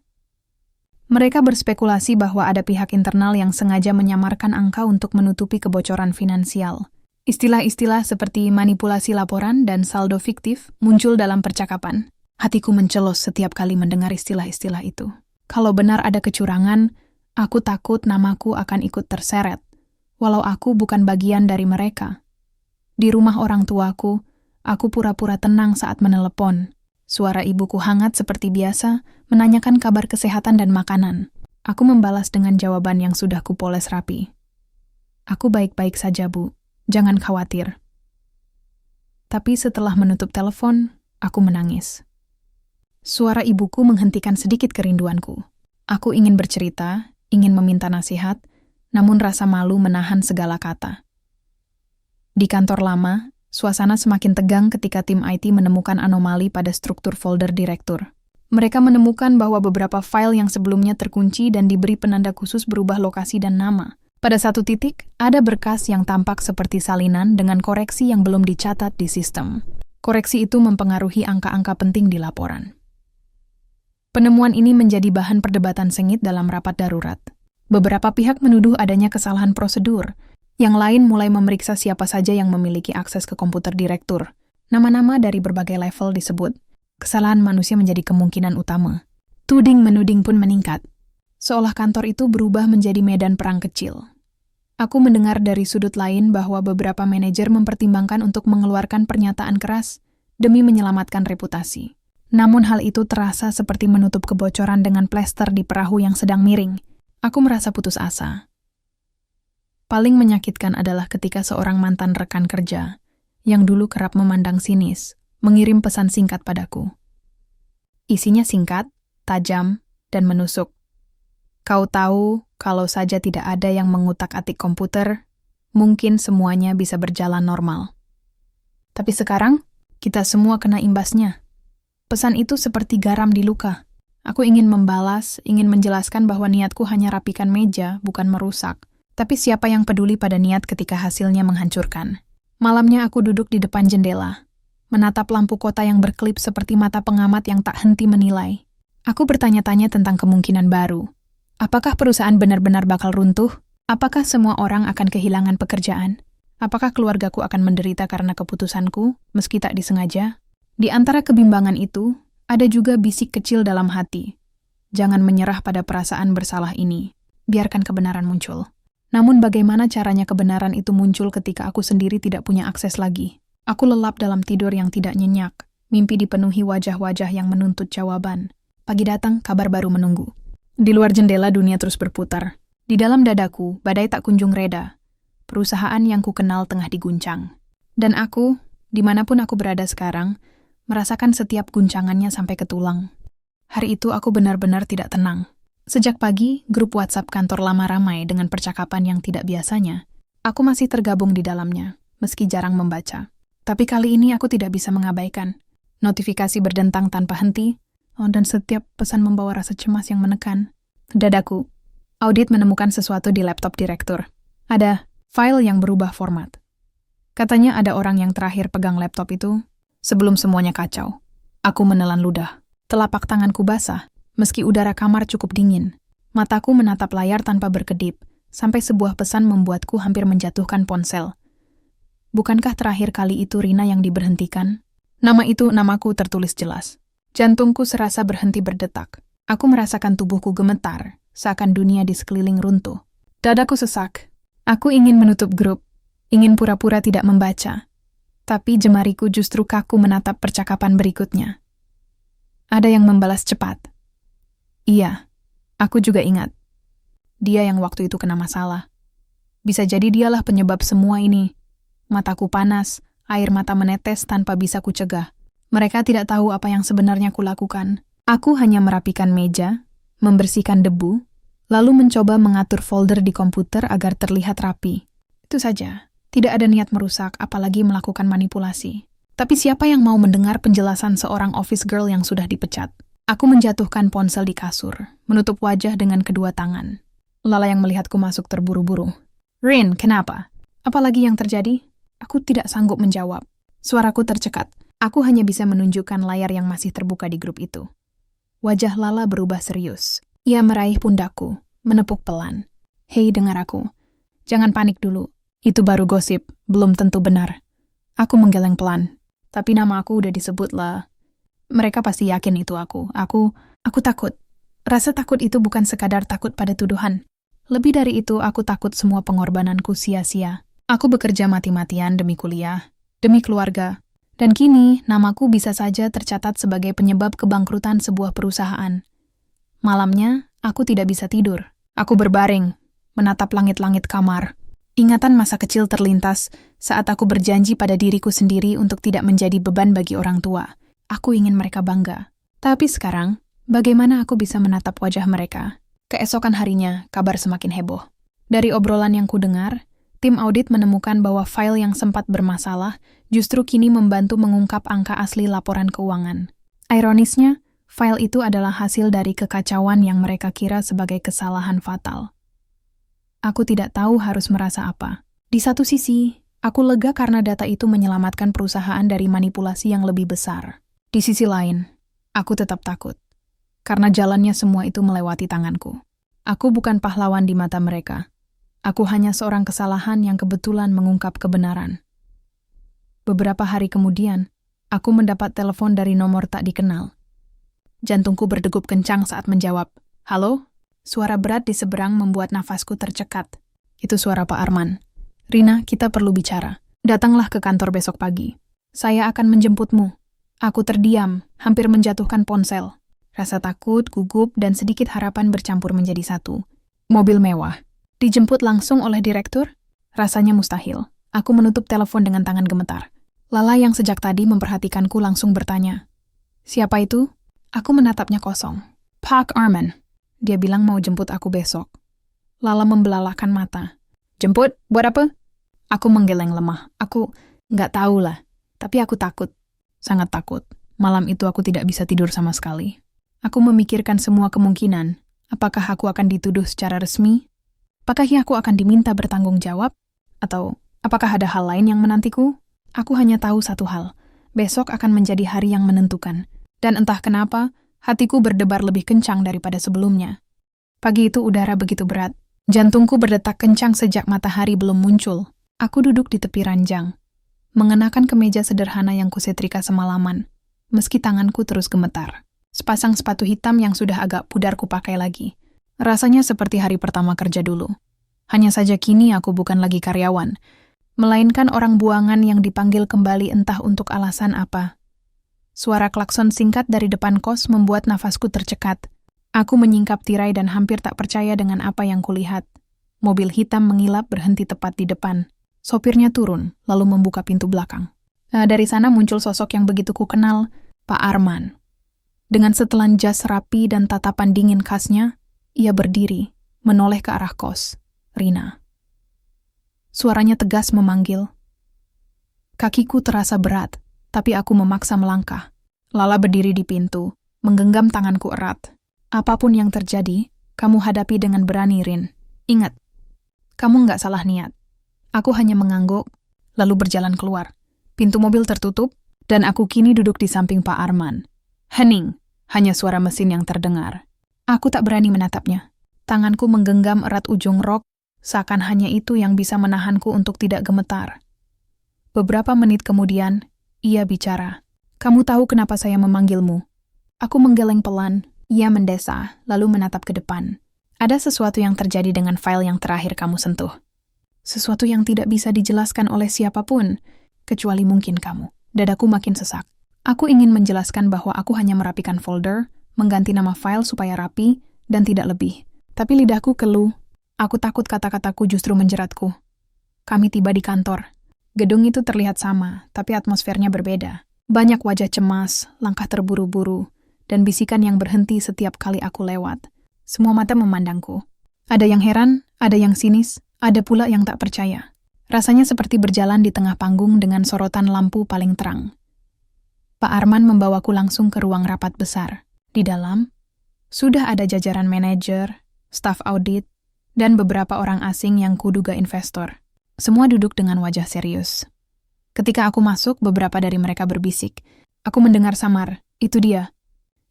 Mereka berspekulasi bahwa ada pihak internal yang sengaja menyamarkan angka untuk menutupi kebocoran finansial. Istilah-istilah seperti manipulasi laporan dan saldo fiktif muncul dalam percakapan. Hatiku mencelos setiap kali mendengar istilah-istilah itu. Kalau benar ada kecurangan, aku takut namaku akan ikut terseret, walau aku bukan bagian dari mereka. Di rumah orang tuaku, aku pura-pura tenang saat menelepon. Suara ibuku hangat seperti biasa, menanyakan kabar kesehatan dan makanan. Aku membalas dengan jawaban yang sudah kupoles rapi. "Aku baik-baik saja, Bu. Jangan khawatir." Tapi setelah menutup telepon, aku menangis. Suara ibuku menghentikan sedikit kerinduanku. Aku ingin bercerita, ingin meminta nasihat, namun rasa malu menahan segala kata. Di kantor lama, suasana semakin tegang ketika tim IT menemukan anomali pada struktur folder direktur. Mereka menemukan bahwa beberapa file yang sebelumnya terkunci dan diberi penanda khusus berubah lokasi dan nama. Pada satu titik, ada berkas yang tampak seperti salinan dengan koreksi yang belum dicatat di sistem. Koreksi itu mempengaruhi angka-angka penting di laporan. Penemuan ini menjadi bahan perdebatan sengit dalam rapat darurat. Beberapa pihak menuduh adanya kesalahan prosedur. Yang lain mulai memeriksa siapa saja yang memiliki akses ke komputer direktur. Nama-nama dari berbagai level disebut. Kesalahan manusia menjadi kemungkinan utama. Tuding-menuding pun meningkat. seolah kantor itu berubah menjadi medan perang kecil. Aku mendengar dari sudut lain bahwa beberapa manajer mempertimbangkan untuk mengeluarkan pernyataan keras demi menyelamatkan reputasi. Namun hal itu terasa seperti menutup kebocoran dengan plester di perahu yang sedang miring. Aku merasa putus asa. Paling menyakitkan adalah ketika seorang mantan rekan kerja, yang dulu kerap memandang sinis, mengirim pesan singkat padaku. Isinya singkat, tajam, dan menusuk. Kau tahu, kalau saja tidak ada yang mengutak-atik komputer, mungkin semuanya bisa berjalan normal. Tapi sekarang, kita semua kena imbasnya. Pesan itu seperti garam di luka. Aku ingin membalas, ingin menjelaskan bahwa niatku hanya rapikan meja, bukan merusak. Tapi siapa yang peduli pada niat ketika hasilnya menghancurkan? Malamnya aku duduk di depan jendela, menatap lampu kota yang berkelip seperti mata pengamat yang tak henti menilai. Aku bertanya-tanya tentang kemungkinan baru. Apakah perusahaan benar-benar bakal runtuh? Apakah semua orang akan kehilangan pekerjaan? Apakah keluargaku akan menderita karena keputusanku, meski tak disengaja? Di antara kebimbangan itu, ada juga bisik kecil dalam hati. Jangan menyerah pada perasaan bersalah ini. Biarkan kebenaran muncul. Namun bagaimana caranya kebenaran itu muncul ketika aku sendiri tidak punya akses lagi? Aku lelap dalam tidur yang tidak nyenyak. Mimpi dipenuhi wajah-wajah yang menuntut jawaban. Pagi datang, kabar baru menunggu. Di luar jendela dunia terus berputar. Di dalam dadaku, badai tak kunjung reda. Perusahaan yang ku kenal tengah diguncang. Dan aku, dimanapun aku berada sekarang, merasakan setiap guncangannya sampai ke tulang. Hari itu aku benar-benar tidak tenang. Sejak pagi, grup WhatsApp kantor lama ramai dengan percakapan yang tidak biasanya. Aku masih tergabung di dalamnya, meski jarang membaca. Tapi kali ini aku tidak bisa mengabaikan. Notifikasi berdentang tanpa henti, dan setiap pesan membawa rasa cemas yang menekan. Dadaku, audit menemukan sesuatu di laptop direktur. Ada file yang berubah format. Katanya ada orang yang terakhir pegang laptop itu sebelum semuanya kacau. Aku menelan ludah. Telapak tanganku basah, meski udara kamar cukup dingin. Mataku menatap layar tanpa berkedip, sampai sebuah pesan membuatku hampir menjatuhkan ponsel. Bukankah terakhir kali itu Rina yang diberhentikan? Namaku tertulis jelas. Jantungku serasa berhenti berdetak. Aku merasakan tubuhku gemetar, seakan dunia di sekeliling runtuh. Dadaku sesak. Aku ingin menutup grup, ingin pura-pura tidak membaca. Tapi jemariku justru kaku menatap percakapan berikutnya. Ada yang membalas cepat. Iya, aku juga ingat. Dia yang waktu itu kena masalah. Bisa jadi dialah penyebab semua ini. Mataku panas, air mata menetes tanpa bisa kucegah. Mereka tidak tahu apa yang sebenarnya kulakukan. Aku hanya merapikan meja, membersihkan debu, lalu mencoba mengatur folder di komputer agar terlihat rapi. Itu saja. Tidak ada niat merusak, apalagi melakukan manipulasi. Tapi siapa yang mau mendengar penjelasan seorang office girl yang sudah dipecat? Aku menjatuhkan ponsel di kasur, menutup wajah dengan kedua tangan. Lala yang melihatku masuk terburu-buru. Rin, kenapa? Apalagi yang terjadi? Aku tidak sanggup menjawab. Suaraku tercekat. Aku hanya bisa menunjukkan layar yang masih terbuka di grup itu. Wajah Lala berubah serius. Ia meraih pundakku, menepuk pelan. Hei, dengar aku. Jangan panik dulu. Itu baru gosip, belum tentu benar. Aku menggeleng pelan. Tapi nama aku udah disebut lah. Mereka pasti yakin itu aku. Aku takut. Rasa takut itu bukan sekadar takut pada tuduhan. Lebih dari itu, aku takut semua pengorbananku sia-sia. Aku bekerja mati-matian demi kuliah, demi keluarga. Dan kini, namaku bisa saja tercatat sebagai penyebab kebangkrutan sebuah perusahaan. Malamnya, aku tidak bisa tidur. Aku berbaring, menatap langit-langit kamar. Ingatan masa kecil terlintas saat aku berjanji pada diriku sendiri untuk tidak menjadi beban bagi orang tua. Aku ingin mereka bangga. Tapi sekarang, bagaimana aku bisa menatap wajah mereka? Keesokan harinya, kabar semakin heboh. Dari obrolan yang kudengar, tim audit menemukan bahwa file yang sempat bermasalah justru kini membantu mengungkap angka asli laporan keuangan. Ironisnya, file itu adalah hasil dari kekacauan yang mereka kira sebagai kesalahan fatal. Aku tidak tahu harus merasa apa. Di satu sisi, aku lega karena data itu menyelamatkan perusahaan dari manipulasi yang lebih besar. Di sisi lain, aku tetap takut. Karena jalannya semua itu melewati tanganku. Aku bukan pahlawan di mata mereka. Aku hanya seorang kesalahan yang kebetulan mengungkap kebenaran. Beberapa hari kemudian, aku mendapat telepon dari nomor tak dikenal. Jantungku berdegup kencang saat menjawab. Halo? Suara berat di seberang membuat nafasku tercekat. Itu suara Pak Arman. Rina, kita perlu bicara. Datanglah ke kantor besok pagi. Saya akan menjemputmu. Aku terdiam, hampir menjatuhkan ponsel. Rasa takut, gugup, dan sedikit harapan bercampur menjadi satu. Mobil mewah. Dijemput langsung oleh direktur? Rasanya mustahil. Aku menutup telepon dengan tangan gemetar. Lala yang sejak tadi memperhatikanku langsung bertanya. Siapa itu? Aku menatapnya kosong. Pak Arman. Dia bilang mau jemput aku besok. Lala membelalakkan mata. Jemput? Buat apa? Aku menggeleng lemah. Aku nggak tahu lah. Tapi aku takut. Sangat takut. Malam itu aku tidak bisa tidur sama sekali. Aku memikirkan semua kemungkinan. Apakah aku akan dituduh secara resmi? Apakah aku akan diminta bertanggung jawab? Atau apakah ada hal lain yang menantiku? Aku hanya tahu satu hal. Besok akan menjadi hari yang menentukan. Dan entah kenapa, hatiku berdebar lebih kencang daripada sebelumnya. Pagi itu udara begitu berat. Jantungku berdetak kencang sejak matahari belum muncul. Aku duduk di tepi ranjang, mengenakan kemeja sederhana yang kusetrika semalaman, meski tanganku terus gemetar. Sepasang sepatu hitam yang sudah agak pudar kupakai lagi. Rasanya seperti hari pertama kerja dulu. Hanya saja kini aku bukan lagi karyawan, melainkan orang buangan yang dipanggil kembali entah untuk alasan apa. Suara klakson singkat dari depan kos membuat nafasku tercekat. Aku menyingkap tirai dan hampir tak percaya dengan apa yang kulihat. Mobil hitam mengilap berhenti tepat di depan. Sopirnya turun, lalu membuka pintu belakang. Dari sana muncul sosok yang begitu kukenal, Pak Arman. Dengan setelan jas rapi dan tatapan dingin khasnya, ia berdiri, menoleh ke arah kos. Rina. Suaranya tegas memanggil. Kakiku terasa berat. Tapi aku memaksa melangkah. Lala berdiri di pintu, menggenggam tanganku erat. Apapun yang terjadi, kamu hadapi dengan berani, Rin. Ingat, kamu nggak salah niat. Aku hanya mengangguk, lalu berjalan keluar. Pintu mobil tertutup, dan aku kini duduk di samping Pak Arman. Hening, hanya suara mesin yang terdengar. Aku tak berani menatapnya. Tanganku menggenggam erat ujung rok, seakan hanya itu yang bisa menahanku untuk tidak gemetar. Beberapa menit kemudian, ia bicara. Kamu tahu kenapa saya memanggilmu? Aku menggeleng pelan. Ia mendesah, lalu menatap ke depan. Ada sesuatu yang terjadi dengan file yang terakhir kamu sentuh. Sesuatu yang tidak bisa dijelaskan oleh siapapun, kecuali mungkin kamu. Dadaku makin sesak. Aku ingin menjelaskan bahwa aku hanya merapikan folder, mengganti nama file supaya rapi, dan tidak lebih. Tapi lidahku keluh. Aku takut kata-kataku justru menjeratku. Kami tiba di kantor. Gedung itu terlihat sama, tapi atmosfernya berbeda. Banyak wajah cemas, langkah terburu-buru, dan bisikan yang berhenti setiap kali aku lewat. Semua mata memandangku. Ada yang heran, ada yang sinis, ada pula yang tak percaya. Rasanya seperti berjalan di tengah panggung dengan sorotan lampu paling terang. Pak Arman membawaku langsung ke ruang rapat besar. Di dalam, sudah ada jajaran manajer, staf audit, dan beberapa orang asing yang kuduga investor. Semua duduk dengan wajah serius. Ketika aku masuk, beberapa dari mereka berbisik. Aku mendengar samar, itu dia.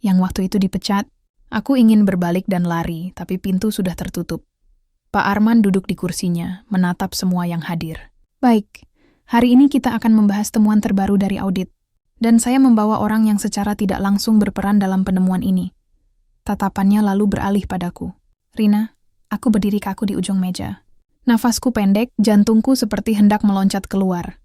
Yang waktu itu dipecat. Aku ingin berbalik dan lari, tapi pintu sudah tertutup. Pak Arman duduk di kursinya, menatap semua yang hadir. Baik, hari ini kita akan membahas temuan terbaru dari audit. Dan saya membawa orang yang secara tidak langsung berperan dalam penemuan ini. Tatapannya lalu beralih padaku. Rina, aku berdiri kaku di ujung meja. Nafasku pendek, jantungku seperti hendak meloncat keluar.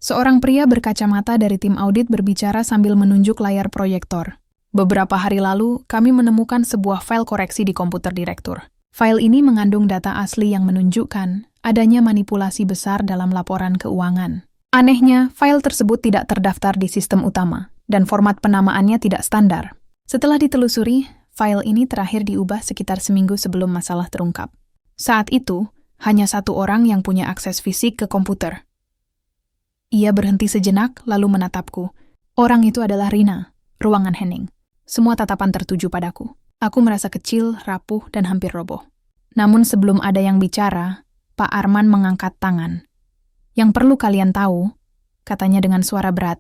Seorang pria berkacamata dari tim audit berbicara sambil menunjuk layar proyektor. Beberapa hari lalu, kami menemukan sebuah file koreksi di komputer direktur. File ini mengandung data asli yang menunjukkan adanya manipulasi besar dalam laporan keuangan. Anehnya, file tersebut tidak terdaftar di sistem utama, dan format penamaannya tidak standar. Setelah ditelusuri, file ini terakhir diubah sekitar seminggu sebelum masalah terungkap. Saat itu, hanya satu orang yang punya akses fisik ke komputer. Ia berhenti sejenak, lalu menatapku. Orang itu adalah Rina, ruangan Henning. Semua tatapan tertuju padaku. Aku merasa kecil, rapuh, dan hampir roboh. Namun sebelum ada yang bicara, Pak Arman mengangkat tangan. Yang perlu kalian tahu, katanya dengan suara berat,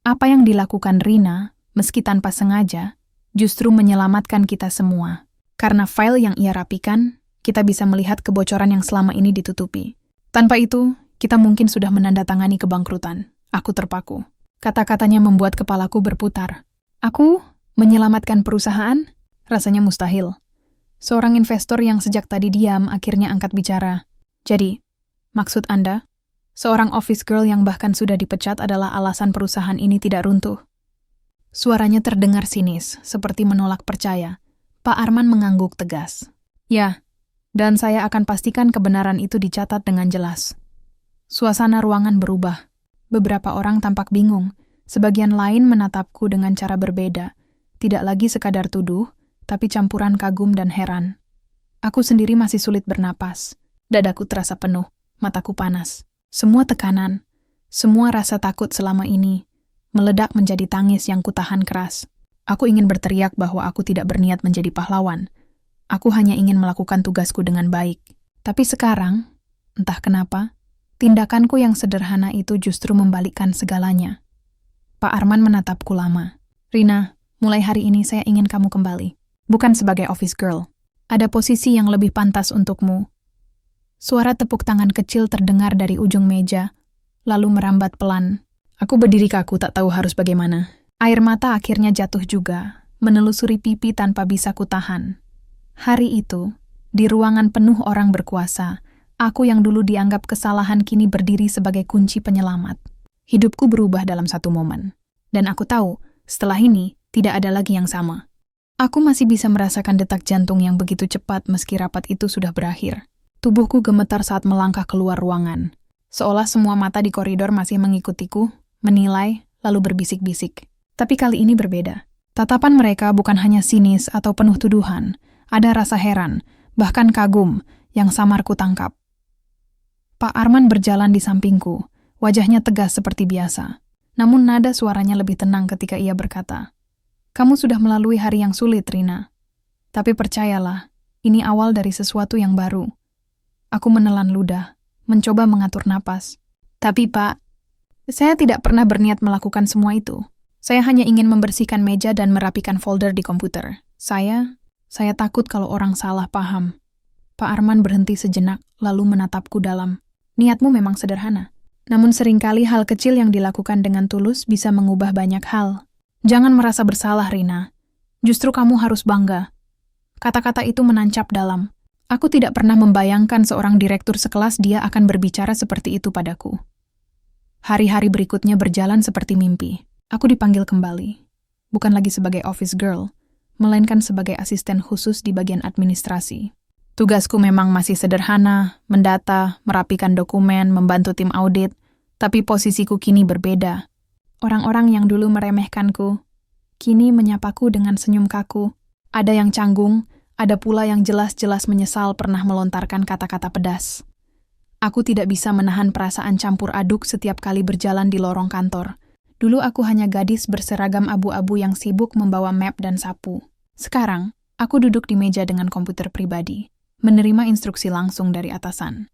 apa yang dilakukan Rina, meski tanpa sengaja, justru menyelamatkan kita semua. Karena file yang ia rapikan, kita bisa melihat kebocoran yang selama ini ditutupi. Tanpa itu, kita mungkin sudah menandatangani kebangkrutan. Aku terpaku. Kata-katanya membuat kepalaku berputar. Aku menyelamatkan perusahaan? Rasanya mustahil. Seorang investor yang sejak tadi diam akhirnya angkat bicara. Jadi, maksud Anda, seorang office girl yang bahkan sudah dipecat adalah alasan perusahaan ini tidak runtuh? Suaranya terdengar sinis, seperti menolak percaya. Pak Arman mengangguk tegas. Ya, dan saya akan pastikan kebenaran itu dicatat dengan jelas. Suasana ruangan berubah. Beberapa orang tampak bingung, sebagian lain menatapku dengan cara berbeda. Tidak lagi sekadar tuduh, tapi campuran kagum dan heran. Aku sendiri masih sulit bernapas. Dadaku terasa penuh, mataku panas. Semua tekanan, semua rasa takut selama ini, meledak menjadi tangis yang kutahan keras. Aku ingin berteriak bahwa aku tidak berniat menjadi pahlawan. Aku hanya ingin melakukan tugasku dengan baik. Tapi sekarang, entah kenapa, tindakanku yang sederhana itu justru membalikkan segalanya. Pak Arman menatapku lama. Rina, mulai hari ini saya ingin kamu kembali. Bukan sebagai office girl. Ada posisi yang lebih pantas untukmu. Suara tepuk tangan kecil terdengar dari ujung meja, lalu merambat pelan. Aku berdiri kaku tak tahu harus bagaimana. Air mata akhirnya jatuh juga, menelusuri pipi tanpa bisa kutahan. Hari itu, di ruangan penuh orang berkuasa, aku yang dulu dianggap kesalahan kini berdiri sebagai kunci penyelamat. Hidupku berubah dalam satu momen. Dan aku tahu, setelah ini, tidak ada lagi yang sama. Aku masih bisa merasakan detak jantung yang begitu cepat meski rapat itu sudah berakhir. Tubuhku gemetar saat melangkah keluar ruangan. Seolah semua mata di koridor masih mengikutiku, menilai, lalu berbisik-bisik. Tapi kali ini berbeda. Tatapan mereka bukan hanya sinis atau penuh tuduhan. Ada rasa heran, bahkan kagum, yang samar ku tangkap. Pak Arman berjalan di sampingku, wajahnya tegas seperti biasa. Namun nada suaranya lebih tenang ketika ia berkata, "Kamu sudah melalui hari yang sulit, Rina. Tapi percayalah, ini awal dari sesuatu yang baru." Aku menelan ludah, mencoba mengatur napas. "Tapi Pak, saya tidak pernah berniat melakukan semua itu. Saya hanya ingin membersihkan meja dan merapikan folder di komputer. Saya takut kalau orang salah paham." Pak Arman berhenti sejenak, lalu menatapku dalam. "Niatmu memang sederhana. Namun seringkali hal kecil yang dilakukan dengan tulus bisa mengubah banyak hal. Jangan merasa bersalah, Rina. Justru kamu harus bangga." Kata-kata itu menancap dalam. Aku tidak pernah membayangkan seorang direktur sekelas dia akan berbicara seperti itu padaku. Hari-hari berikutnya berjalan seperti mimpi. Aku dipanggil kembali. Bukan lagi sebagai office girl, melainkan sebagai asisten khusus di bagian administrasi. Tugasku memang masih sederhana, mendata, merapikan dokumen, membantu tim audit, tapi posisiku kini berbeda. Orang-orang yang dulu meremehkanku, kini menyapaku dengan senyum kaku. Ada yang canggung, ada pula yang jelas-jelas menyesal pernah melontarkan kata-kata pedas. Aku tidak bisa menahan perasaan campur aduk setiap kali berjalan di lorong kantor. Dulu aku hanya gadis berseragam abu-abu yang sibuk membawa map dan sapu. Sekarang, aku duduk di meja dengan komputer pribadi, menerima instruksi langsung dari atasan.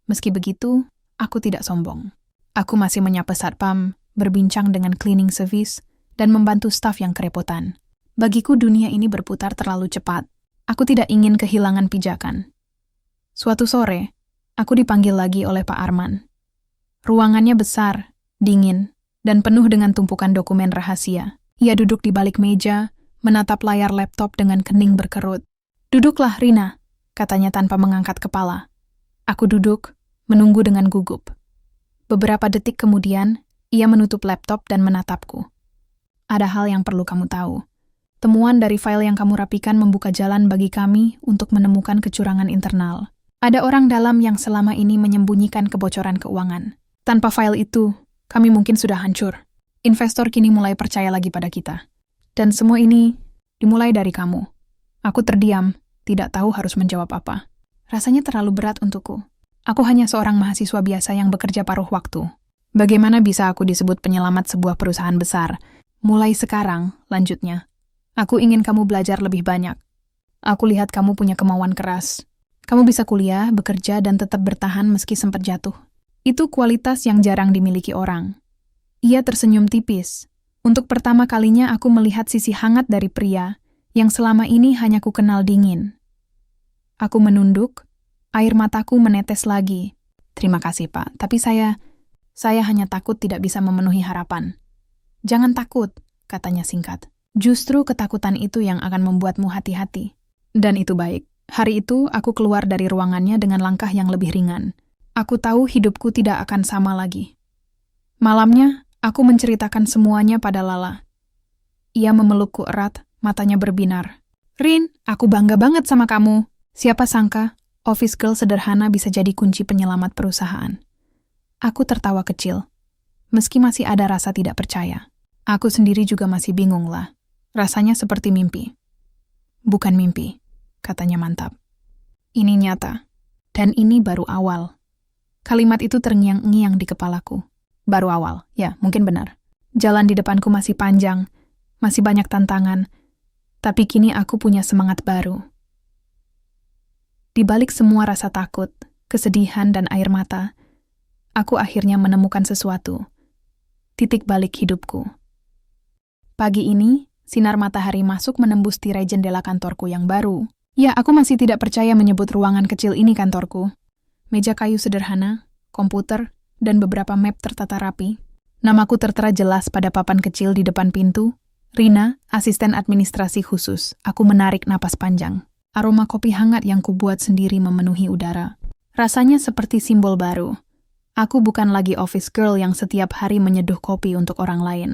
Meski begitu, aku tidak sombong. Aku masih menyapa satpam, berbincang dengan cleaning service, dan membantu staf yang kerepotan. Bagiku dunia ini berputar terlalu cepat. Aku tidak ingin kehilangan pijakan. Suatu sore, aku dipanggil lagi oleh Pak Arman. Ruangannya besar, dingin, dan penuh dengan tumpukan dokumen rahasia. Ia duduk di balik meja, menatap layar laptop dengan kening berkerut. "Duduklah, Rina," katanya tanpa mengangkat kepala. Aku duduk, menunggu dengan gugup. Beberapa detik kemudian, ia menutup laptop dan menatapku. "Ada hal yang perlu kamu tahu. Temuan dari file yang kamu rapikan membuka jalan bagi kami untuk menemukan kecurangan internal. Ada orang dalam yang selama ini menyembunyikan kebocoran keuangan. Tanpa file itu, kami mungkin sudah hancur. Investor kini mulai percaya lagi pada kita. Dan semua ini dimulai dari kamu." Aku terdiam, tidak tahu harus menjawab apa. Rasanya terlalu berat untukku. Aku hanya seorang mahasiswa biasa yang bekerja paruh waktu. Bagaimana bisa aku disebut penyelamat sebuah perusahaan besar? "Mulai sekarang," lanjutnya, "aku ingin kamu belajar lebih banyak. Aku lihat kamu punya kemauan keras. Kamu bisa kuliah, bekerja, dan tetap bertahan meski sempat jatuh. Itu kualitas yang jarang dimiliki orang." Ia tersenyum tipis. Untuk pertama kalinya aku melihat sisi hangat dari pria yang selama ini hanya ku kenal dingin. Aku menunduk, air mataku menetes lagi. "Terima kasih, Pak, tapi saya hanya takut tidak bisa memenuhi harapan." "Jangan takut," katanya singkat. "Justru ketakutan itu yang akan membuatmu hati-hati. Dan itu baik. Hari itu, aku keluar dari ruangannya dengan langkah yang lebih ringan. Aku tahu hidupku tidak akan sama lagi. Malamnya, aku menceritakan semuanya pada Lala. Ia memelukku erat, matanya berbinar. Rin, aku bangga banget sama kamu. Siapa sangka, office girl sederhana bisa jadi kunci penyelamat perusahaan. Aku tertawa kecil. Meski masih ada rasa tidak percaya. Aku sendiri juga masih bingung lah. Rasanya seperti mimpi. Bukan mimpi, katanya mantap. Ini nyata. Dan ini baru awal. Kalimat itu terngiang-ngiang di kepalaku. Baru awal, ya mungkin benar. Jalan di depanku masih panjang, masih banyak tantangan, tapi kini aku punya semangat baru. Di balik semua rasa takut, kesedihan, dan air mata, aku akhirnya menemukan sesuatu. Titik balik hidupku. Pagi ini, sinar matahari masuk menembus tirai jendela kantorku yang baru. Ya, aku masih tidak percaya menyebut ruangan kecil ini kantorku. Meja kayu sederhana, komputer, dan beberapa map tertata rapi. Namaku tertera jelas pada papan kecil di depan pintu. Rina, asisten administrasi khusus. Aku menarik napas panjang. Aroma kopi hangat yang kubuat sendiri memenuhi udara. Rasanya seperti simbol baru. Aku bukan lagi office girl yang setiap hari menyeduh kopi untuk orang lain.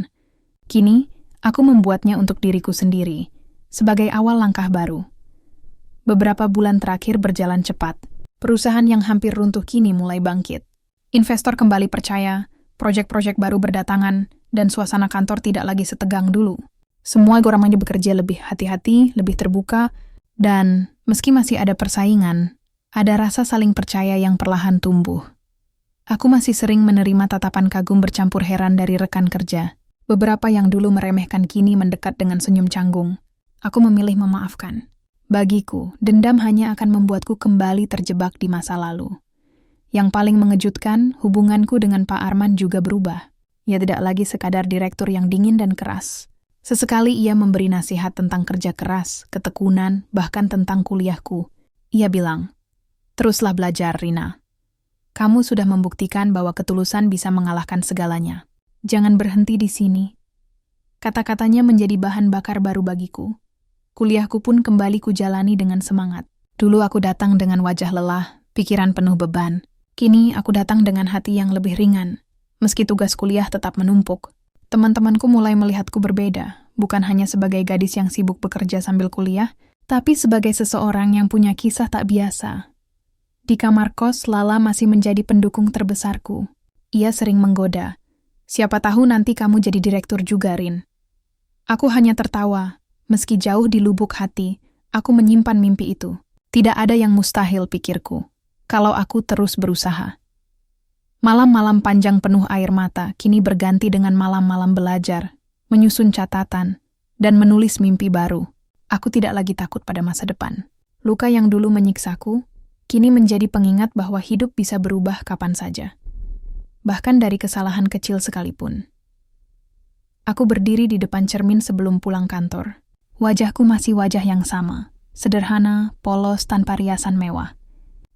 Kini, aku membuatnya untuk diriku sendiri, sebagai awal langkah baru. Beberapa bulan terakhir berjalan cepat. Perusahaan yang hampir runtuh kini mulai bangkit. Investor kembali percaya, proyek-proyek baru berdatangan, dan suasana kantor tidak lagi setegang dulu. Semua goramanya bekerja lebih hati-hati, lebih terbuka, dan meski masih ada persaingan, ada rasa saling percaya yang perlahan tumbuh. Aku masih sering menerima tatapan kagum bercampur heran dari rekan kerja. Beberapa yang dulu meremehkan kini mendekat dengan senyum canggung. Aku memilih memaafkan. Bagiku, dendam hanya akan membuatku kembali terjebak di masa lalu. Yang paling mengejutkan, hubunganku dengan Pak Arman juga berubah. Ia tidak lagi sekadar direktur yang dingin dan keras. Sesekali ia memberi nasihat tentang kerja keras, ketekunan, bahkan tentang kuliahku. Ia bilang, "Teruslah belajar, Rina. Kamu sudah membuktikan bahwa ketulusan bisa mengalahkan segalanya. Jangan berhenti di sini." Kata-katanya menjadi bahan bakar baru bagiku. Kuliahku pun kembali kujalani dengan semangat. Dulu aku datang dengan wajah lelah, pikiran penuh beban. Kini aku datang dengan hati yang lebih ringan. Meski tugas kuliah tetap menumpuk, teman-temanku mulai melihatku berbeda, bukan hanya sebagai gadis yang sibuk bekerja sambil kuliah, tapi sebagai seseorang yang punya kisah tak biasa. Di kamar kos, Lala masih menjadi pendukung terbesarku. Ia sering menggoda. "Siapa tahu nanti kamu jadi direktur juga, Rin." Aku hanya tertawa. Meski jauh di lubuk hati, aku menyimpan mimpi itu. Tidak ada yang mustahil, pikirku, kalau aku terus berusaha. Malam-malam panjang penuh air mata kini berganti dengan malam-malam belajar, menyusun catatan, dan menulis mimpi baru. Aku tidak lagi takut pada masa depan. Luka yang dulu menyiksaku, kini menjadi pengingat bahwa hidup bisa berubah kapan saja. Bahkan dari kesalahan kecil sekalipun. Aku berdiri di depan cermin sebelum pulang kantor. Wajahku masih wajah yang sama, sederhana, polos, tanpa riasan mewah.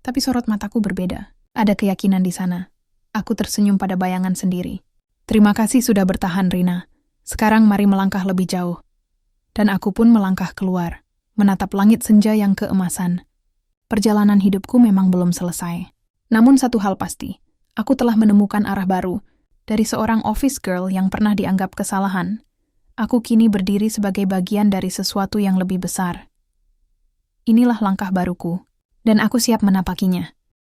Tapi sorot mataku berbeda. Ada keyakinan di sana. Aku tersenyum pada bayangan sendiri. "Terima kasih sudah bertahan, Rina. Sekarang mari melangkah lebih jauh." Dan aku pun melangkah keluar, menatap langit senja yang keemasan. Perjalanan hidupku memang belum selesai. Namun satu hal pasti, aku telah menemukan arah baru. Dari seorang office girl yang pernah dianggap kesalahan, aku kini berdiri sebagai bagian dari sesuatu yang lebih besar. Inilah langkah baruku, dan aku siap menapakinya.